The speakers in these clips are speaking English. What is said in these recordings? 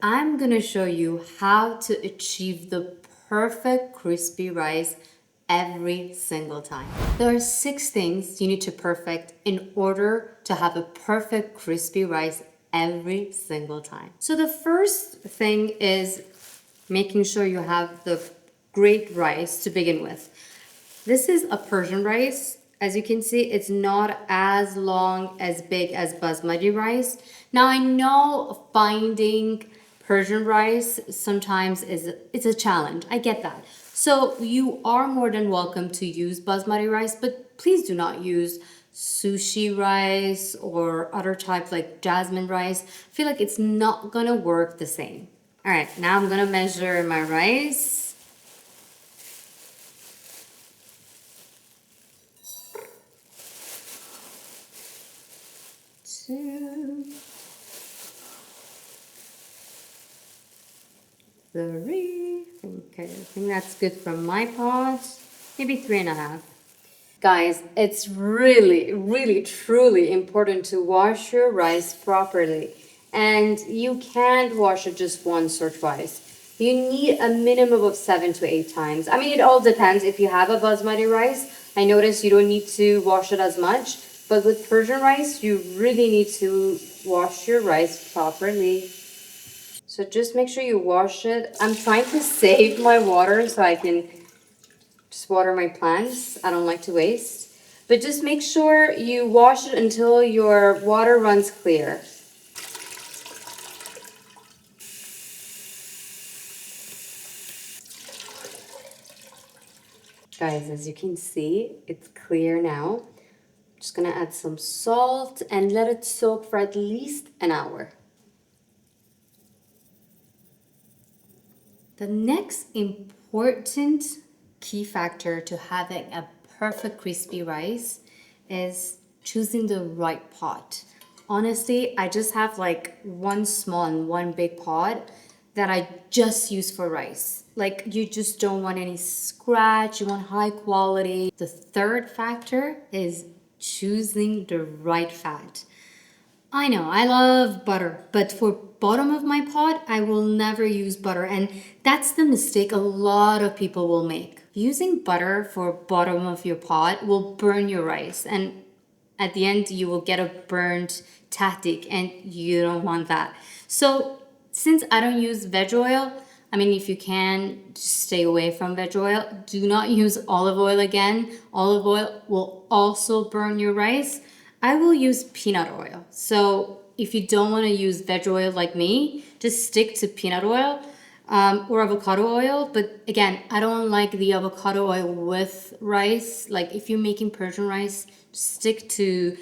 I'm gonna show you how to achieve the perfect crispy rice every single time. There are 6 things you need to perfect in order to have a perfect crispy rice every single time. So the first thing is making sure you have the great rice to begin with. This is a Persian rice. As you can see, it's not as long, as big as basmati rice. Now I know finding Persian rice sometimes it's a challenge. I get that. So you are more than welcome to use basmati rice, but please do not use sushi rice or other types like jasmine rice. I feel like it's not gonna work the same. All right, now I'm gonna measure my rice. Two, three. Okay, I think that's good from my pot. Maybe 3.5. Guys, it's really, really, truly important to wash your rice properly. And you can't wash it just once or twice. You need a minimum of 7 to 8 times. I mean, it all depends. If you have a basmati rice, I notice you don't need to wash it as much. But with Persian rice, you really need to wash your rice properly. So just make sure you wash it. I'm trying to save my water so I can just water my plants. I don't like to waste. But just make sure you wash it until your water runs clear. Guys, as you can see, it's clear now. Just gonna add some salt and let it soak for at least an hour. The next important key factor to having a perfect crispy rice is choosing the right pot. Honestly, I just have like one small and one big pot that I just use for rice. Like you just don't want any scratch, you want high quality. The third factor is choosing the right fat. I know, I love butter, but for bottom of my pot, I will never use butter. And that's the mistake a lot of people will make. Using butter for bottom of your pot will burn your rice. And at the end, you will get a burnt tahdig and you don't want that. So since I don't use veg oil, I mean, if you can, just stay away from veg oil. Do not use olive oil again. Olive oil will also burn your rice. I will use peanut oil. So if you don't want to use veg oil like me, just stick to peanut oil or avocado oil. But again, I don't like the avocado oil with rice. Like if you're making Persian rice, stick to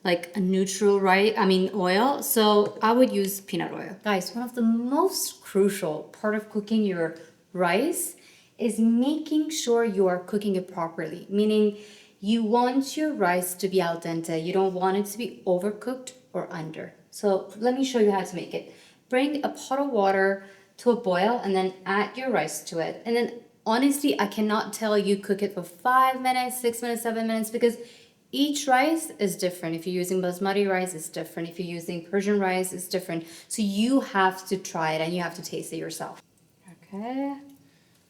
like a neutral oil. So I would use peanut oil. Guys, one of the most crucial part of cooking your rice is making sure you are cooking it properly, meaning you want your rice to be al dente. You don't want it to be overcooked or under. So let me show you how to make it. Bring a pot of water to a boil and then add your rice to it. And then honestly, I cannot tell you cook it for 5 minutes, 6 minutes, 7 minutes because each rice is different. If you're using basmati rice, it's different. If you're using Persian rice, it's different. So you have to try it and you have to taste it yourself. Okay,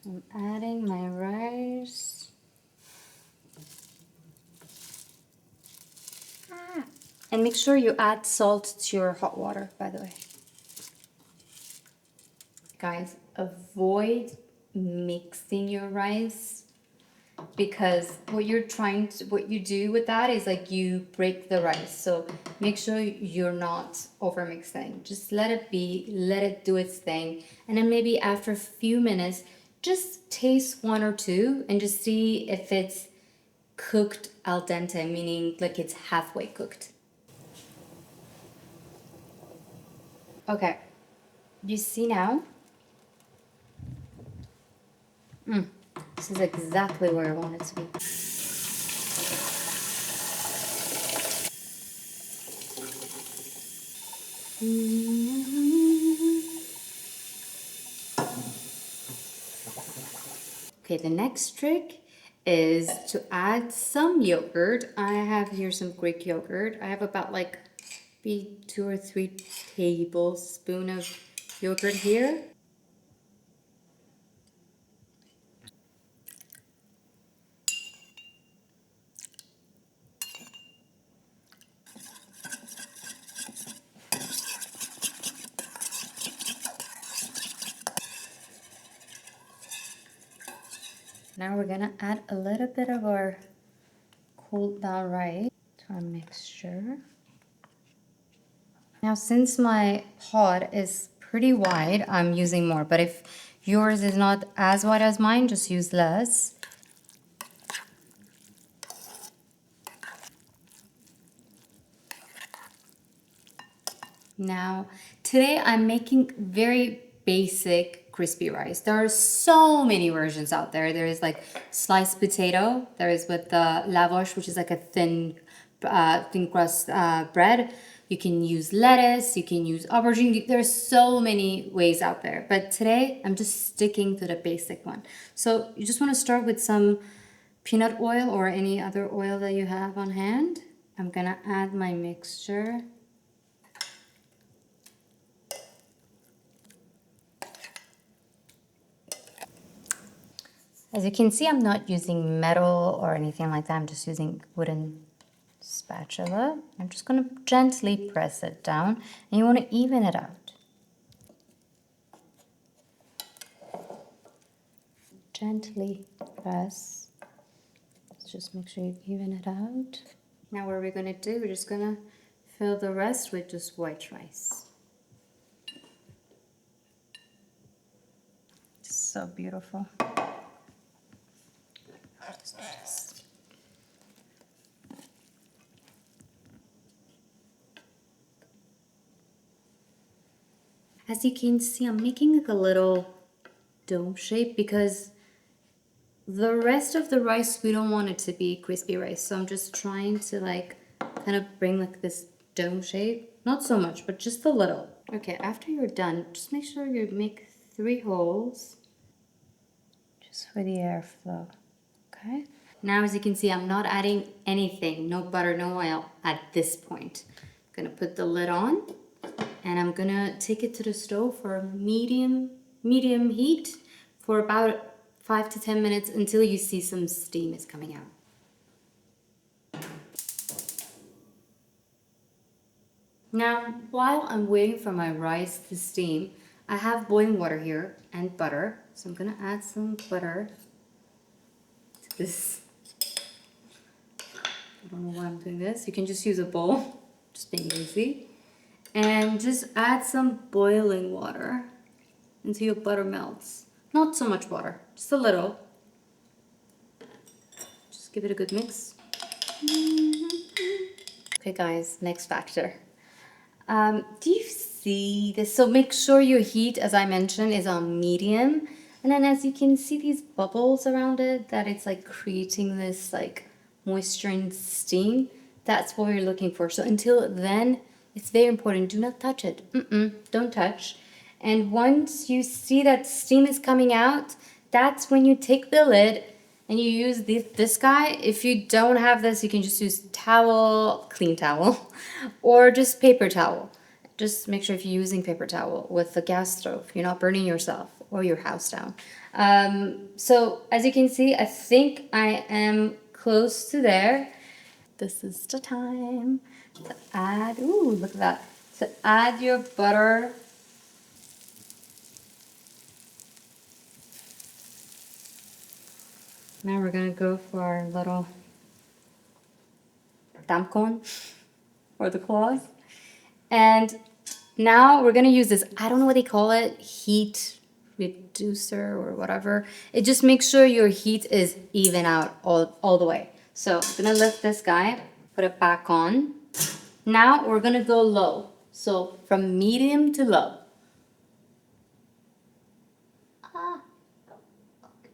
I'm adding my rice. And make sure you add salt to your hot water, by the way. Guys, avoid mixing your rice because what you do with that is like you break the rice. So make sure you're not over mixing. Just let it be, let it do its thing. And then maybe after a few minutes, just taste one or two and just see if it's cooked al dente, meaning like it's halfway cooked. Okay, you see now? This is exactly where I want it to be. Okay, the next trick is to add some yogurt. I have here some Greek yogurt. I have about like maybe 2 or 3 tablespoons of yogurt here. Now we're gonna add a little bit of our cooled down rice to our mixture. Now, since my pot is pretty wide, I'm using more, but if yours is not as wide as mine, just use less. Now, today I'm making very basic crispy rice. There are so many versions out there. There is like sliced potato. There is with the lavash, which is like a thin crust bread. You can use lettuce. You can use aubergine. There's so many ways out there. But today I'm just sticking to the basic one. So you just want to start with some peanut oil or any other oil that you have on hand. I'm gonna add my mixture. As you can see, I'm not using metal or anything like that. I'm just using wooden spatula. I'm just going to gently press it down, and you want to even it out. Gently press. Let's just make sure you even it out. Now what are we going to do? We're just going to fill the rest with just white rice. So beautiful. As you can see, I'm making like a little dome shape because the rest of the rice, we don't want it to be crispy rice. So I'm just trying to like kind of bring like this dome shape. Not so much, but just a little. Okay, after you're done, just make sure you make 3 holes just for the airflow. Okay. Now, as you can see, I'm not adding anything, no butter, no oil at this point. I'm gonna put the lid on and I'm gonna take it to the stove for medium heat for about 5 to 10 minutes until you see some steam is coming out. Now, while I'm waiting for my rice to steam, I have boiling water here and butter. So I'm gonna add some butter to this. I don't know why I'm doing this. You can just use a bowl, just being lazy. And just add some boiling water until your butter melts. Not so much water, just a little. Just give it a good mix. Okay guys, next factor. Do you see this? So make sure your heat, as I mentioned, is on medium. And then as you can see these bubbles around it, that it's like creating this like moisture and steam. That's what we're looking for. So until then, it's very important. Do not touch it. Don't touch. And once you see that steam is coming out, that's when you take the lid and you use this guy. If you don't have this, you can just use towel, clean towel, or just paper towel. Just make sure if you're using paper towel with the gas stove, you're not burning yourself or your house down. So as you can see, I think I am close to there. This is the time to add, ooh, look at that. To add your butter. Now we're gonna go for our little tampon or the cloth. And now we're gonna use this, I don't know what they call it, heat reducer or whatever. It just makes sure your heat is even out all the way. So I'm gonna lift this guy, put it back on. Now we're gonna go low. So from medium to low.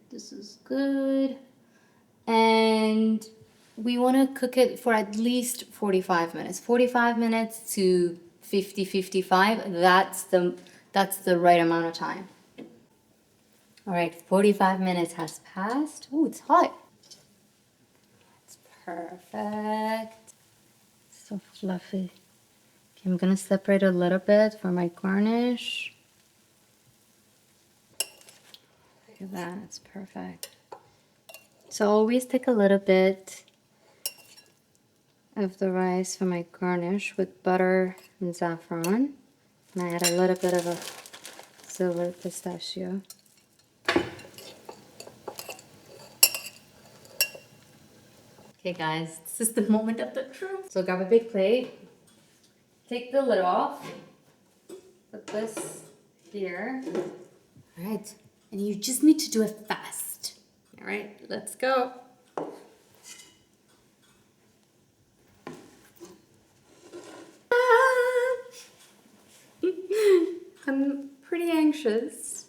This is good. And we want to cook it for at least 45 minutes. 45 minutes to 55. That's the right amount of time. All right, 45 minutes has passed. Oh, it's hot. It's perfect. So fluffy. Okay, I'm gonna separate a little bit for my garnish. Look at that, it's perfect. So I always take a little bit of the rice for my garnish with butter and saffron. And I add a little bit of a silver pistachio. Okay guys, this is the moment of the truth. So grab a big plate, take the lid off, put this here. All right, and you just need to do it fast. All right, let's go. I'm pretty anxious.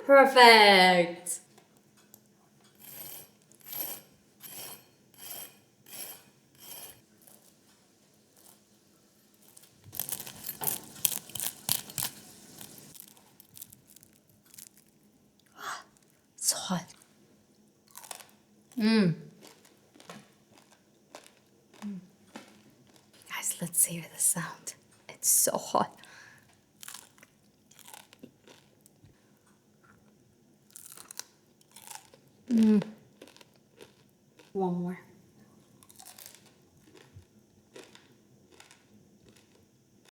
Perfect. So hot. Guys, let's hear the sound. It's so hot. One more.